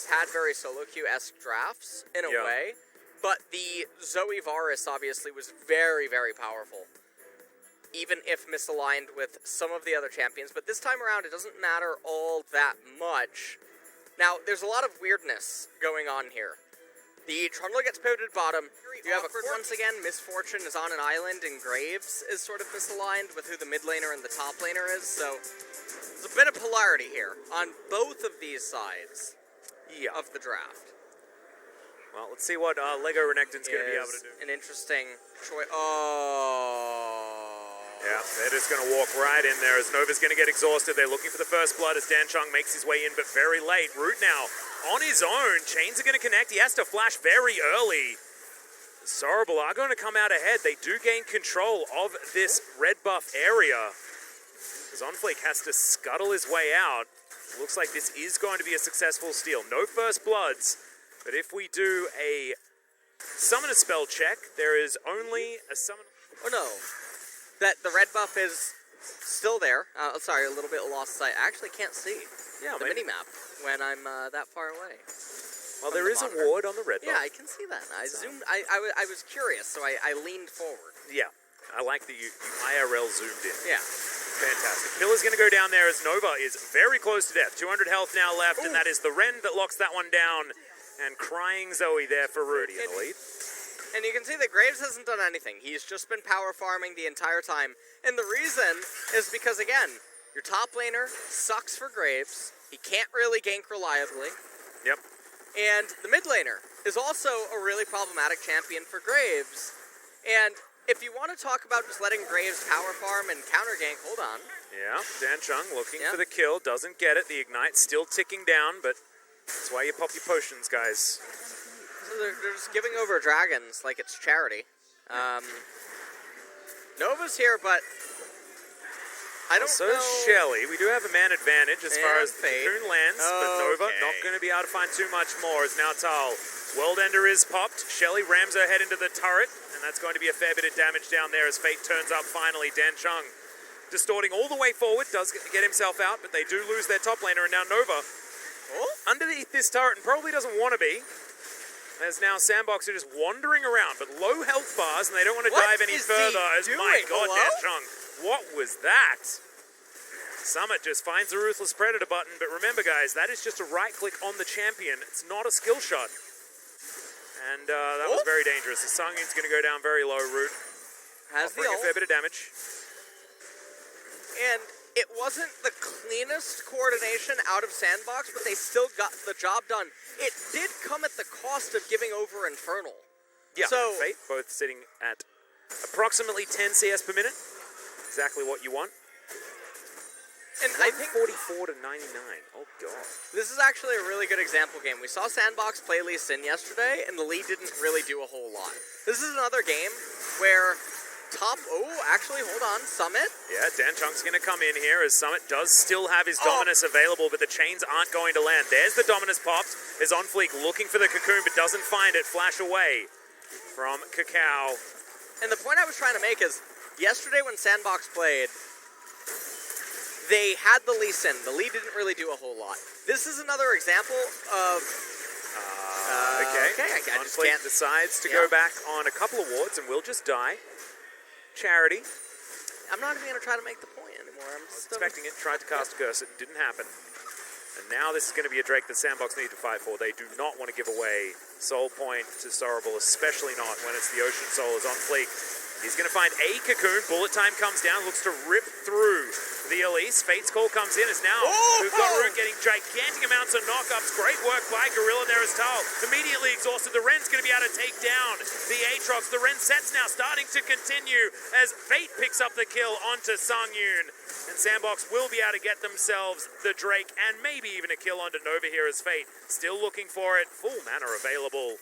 always had very solo queue-esque drafts, in a way, but the Zoe Varus obviously was very, very powerful, even if misaligned with some of the other champions, but this time around it doesn't matter all that much. Now, there's a lot of weirdness going on here. The Trundler gets pivoted bottom. You have once again, Misfortune is on an island, and Graves is sort of misaligned with who the mid laner and the top laner is, so there's a bit of polarity here on both of these sides of the draft. Well, let's see what Lego Renekton's going to be able to do. An interesting choice. Oh. Yeah, they're just going to walk right in there as Nova's going to get exhausted. They're looking for the first blood as Dan Chung makes his way in, but very late. Root now on his own. Chains are going to connect. He has to flash very early. Sorrowful are going to come out ahead. They do gain control of this red buff area. As Onfleek has to scuttle his way out. Looks like this is going to be a successful steal. No first bloods, but if we do a summon a spell check, there is only a summon. Oh no. That the red buff is still there. Sorry, a little bit lost sight. I actually can't see the mini-map when I'm that far away. Well, there is a ward on the red buff. Yeah, I can see that. I zoomed. I was curious, so I leaned forward. Yeah, I like that you IRL zoomed in. Yeah. Fantastic. Pillar's going to go down there as Nova is very close to death. 200 health now left, and that is the Ren that locks that one down. And crying Zoe there for Rudy in the lead. And you can see that Graves hasn't done anything. He's just been power farming the entire time. And the reason is because, again, your top laner sucks for Graves. He can't really gank reliably. Yep. And the mid laner is also a really problematic champion for Graves. And if you want to talk about just letting Graves power farm and counter gank, hold on. Yeah, Dan Chung looking for the kill, doesn't get it. The Ignite's still ticking down, but that's why you pop your potions, guys. So they're just giving over dragons like it's charity. Nova's here, but I don't know. So is Shelly. We do have a man advantage as far as the Cocoon lands, but Nova not going to be able to find too much more as now Tal. World Ender is popped. Shelly rams her head into the turret, and that's going to be a fair bit of damage down there as Fate turns up finally. Dan Chung distorting all the way forward, does get himself out, but they do lose their top laner, and now Nova underneath this turret and probably doesn't want to be. As now Sandbox are just wandering around, but low health bars, and they don't want to dive any further. As my God, Dan Chung, what was that? Summit just finds the Ruthless Predator button, but remember, guys, that is just a right click on the champion. It's not a skill shot. And that was very dangerous. The Sungyun's going to go down very low. Root has offering a fair bit of damage. And it wasn't the cleanest coordination out of Sandbox, but they still got the job done. It did come at the cost of giving over Infernal. Yeah, so, Fate both sitting at approximately 10 CS per minute. Exactly what you want. And I think 44 to 99. Oh, God. This is actually a really good example game. We saw Sandbox play Lee Sin yesterday, and the lead didn't really do a whole lot. This is another game where actually, hold on, Summit. Yeah, Dan Chung's going to come in here as Summit does still have his Dominus available, but the chains aren't going to land. There's the Dominus popped. Is Onfleek looking for the Cocoon, but doesn't find it. Flash away from Cacao. And the point I was trying to make is, yesterday when Sandbox played, they had the Lee Sin. The Lee didn't really do a whole lot. This is another example of... Okay, Onfleek decides to go back on a couple of wards and will just die. Charity. I'm not even going to try to make the point anymore. I'm still expecting it, tried to cast a curse, it didn't happen. And now this is going to be a Drake that Sandbox need to fight for. They do not want to give away Soul Point to Sorrowful, especially not when it's the Ocean Soul is on Fleek. He's going to find a Cocoon. Bullet time comes down, looks to rip through the Elise. Fate's call comes in as now we've got Root getting gigantic amounts of knockups. Great work by Gorilla there as Tal. Immediately exhausted. The Ren's going to be able to take down the Aatrox. The Ren sets now starting to continue as Fate picks up the kill onto Sungyun. And Sandbox will be able to get themselves the Drake and maybe even a kill onto Nova here as Fate still looking for it. Full mana available.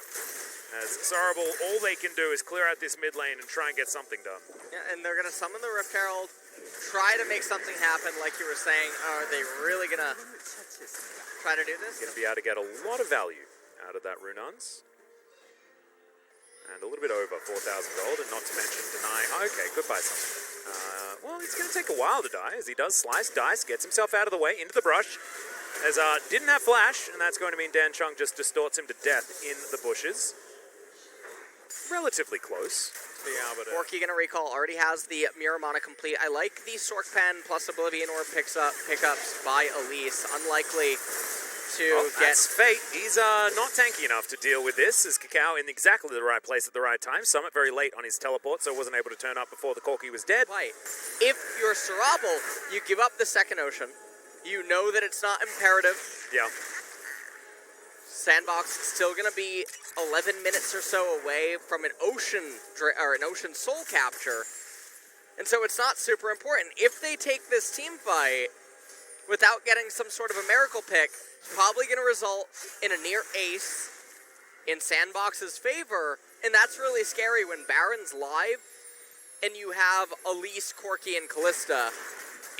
As Sorrowful, all they can do is clear out this mid lane and try and get something done. Yeah, and they're going to summon the Rift Herald, try to make something happen like you were saying. Are they really going to try to do this? Going to be able to get a lot of value out of that Runans. And a little bit over 4,000 gold, and not to mention denying... Okay, goodbye, something. Well, it's going to take a while to die, as he does slice, dice, gets himself out of the way, into the brush. As didn't have flash, and that's going to mean Dan Chung just distorts him to death in the bushes. Relatively close. Yeah, but Corki gonna recall, already has the Miramana complete. I like the Sork Pen plus Oblivion Orb pickups by Elise. Unlikely to get... That's fate. He's not tanky enough to deal with this, as Kakao in exactly the right place at the right time. Summit very late on his teleport, so wasn't able to turn up before the Corki was dead. Right. If you're Sarabal, you give up the second ocean. You know that it's not imperative. Yeah. Sandbox is still going to be 11 minutes or so away from an ocean soul capture. And so it's not super important. If they take this team fight without getting some sort of a miracle pick, it's probably going to result in a near ace in Sandbox's favor. And that's really scary when Baron's live and you have Elise, Corki, and Callista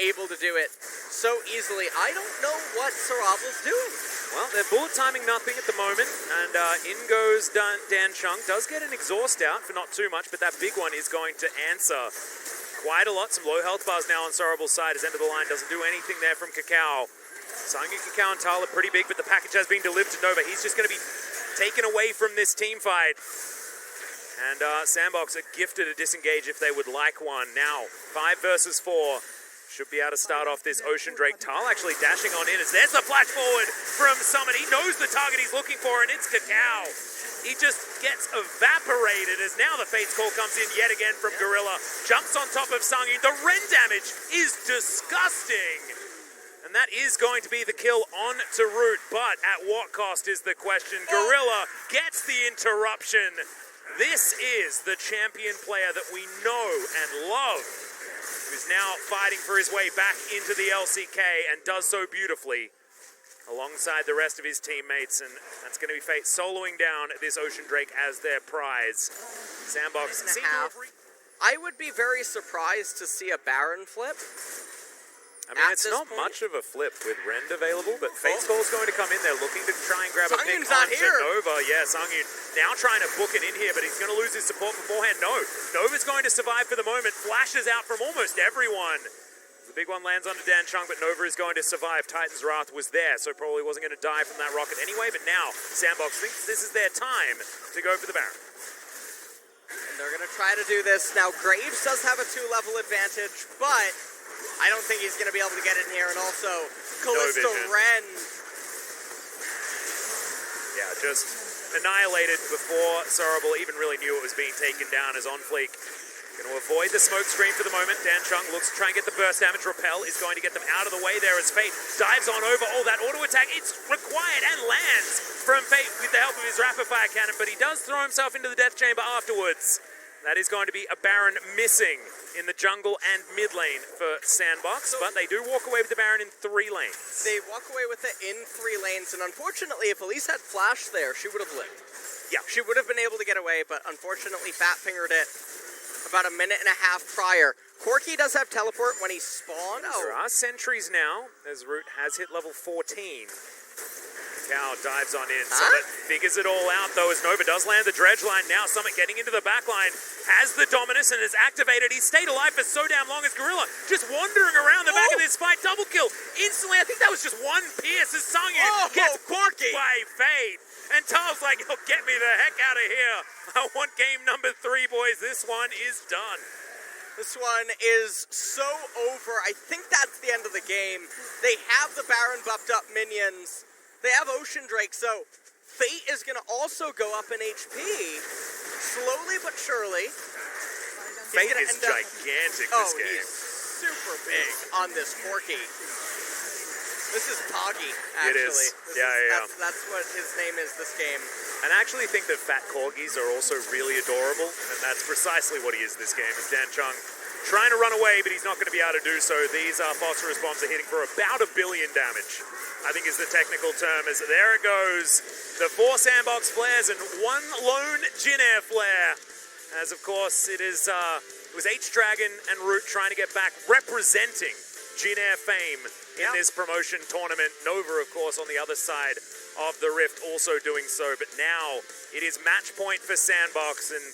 able to do it so easily. I don't know what Sarabal's doing. Well, they're bullet timing nothing at the moment, and in goes Dan Chung. Does get an exhaust out for not too much, but that big one is going to answer quite a lot. Some low health bars now on Sarabal's side as end of the line doesn't do anything there from Kakao. Sangi, Kakao, and Tal are pretty big, but the package has been delivered to Nova. He's just going to be taken away from this team fight. And Sandbox are gifted a disengage if they would like one. Now, 5 versus 4. Should be able to start off this Ocean Drake. Tal actually dashing on in as there's the flash forward from Summit. He knows the target he's looking for, and it's Kakao. He just gets evaporated as now the Fate's Call comes in yet again from Gorilla. Jumps on top of Sangi. The Ren damage is disgusting. And that is going to be the kill on to Root, but at what cost is the question. Gorilla gets the interruption. This is the champion player that we know and love, who's now fighting for his way back into the LCK and does so beautifully alongside the rest of his teammates, and that's going to be Fate soloing down this Ocean Drake as their prize. Sandbox seems I would be very surprised to see a Baron flip. I mean, it's not much of a flip with Rend available, but Fate's Call's going to come in there looking to try and grab a pick onto Nova. Yeah, Sangyun now trying to book it in here, but he's going to lose his support beforehand. No, Nova's going to survive for the moment. Flashes out from almost everyone. The big one lands onto Dan Chung, but Nova is going to survive. Titan's Wrath was there, so probably wasn't going to die from that rocket anyway, but now Sandbox thinks this is their time to go for the Baron. And they're going to try to do this. Now, Graves does have a 2-level advantage, but I don't think he's going to be able to get in here. And also, Callisto Ren. Yeah, just annihilated before Sarabal even really knew it was being taken down as On Fleek. Going to avoid the smoke screen for the moment. Dan Chung looks to try and get the burst damage. Repel is going to get them out of the way there as Fate dives on over. Oh, that auto attack, it's required and lands from Fate with the help of his rapid fire cannon, but he does throw himself into the death chamber afterwards. That is going to be a Baron missing in the jungle and mid lane for Sandbox, but they do walk away with the Baron in 3 lanes. They walk away with it in 3 lanes, and unfortunately, if Elise had flash there, she would have lived. Yeah. She would have been able to get away, but unfortunately, fat-fingered it about a minute and a half prior. Corki does have teleport when he spawned. There are sentries now, as Root has hit level 14. Cow dives on in. Summit figures it all out, though, as Nova does land the dredge line. Now Summit getting into the back line, has the dominus and is activated. He's stayed alive for so damn long as Gorilla just wandering around the back of this fight. Double kill instantly. I think that was just one pierce as Sangyun gets Corki by Fate. And Tal's like, yo, get me the heck out of here. I want game number 3, boys. This one is done. This one is so over. I think that's the end of the game. They have the Baron buffed up minions. They have Ocean Drake, so Fate is going to also go up in HP, slowly but surely. Fate is gigantic this game. He's super big on this Corki. This is Poggy, actually. It is. That's what his name is this game. And I actually think that fat corgis are also really adorable, and that's precisely what he is this game, is Dan Chung trying to run away, but he's not going to be able to do so. These phosphorus bombs are hitting for about 1 billion damage, I think is the technical term, as there it goes. The 4 sandbox flares and 1 lone Jin Air flare. As of course it was H-Dragon and Root trying to get back, representing Jin Air fame in this promotion tournament. Nova, of course, on the other side of the rift also doing so, but now it is match point for Sandbox, and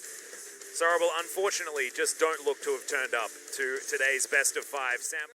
Sarabal unfortunately just don't look to have turned up to today's best of 5.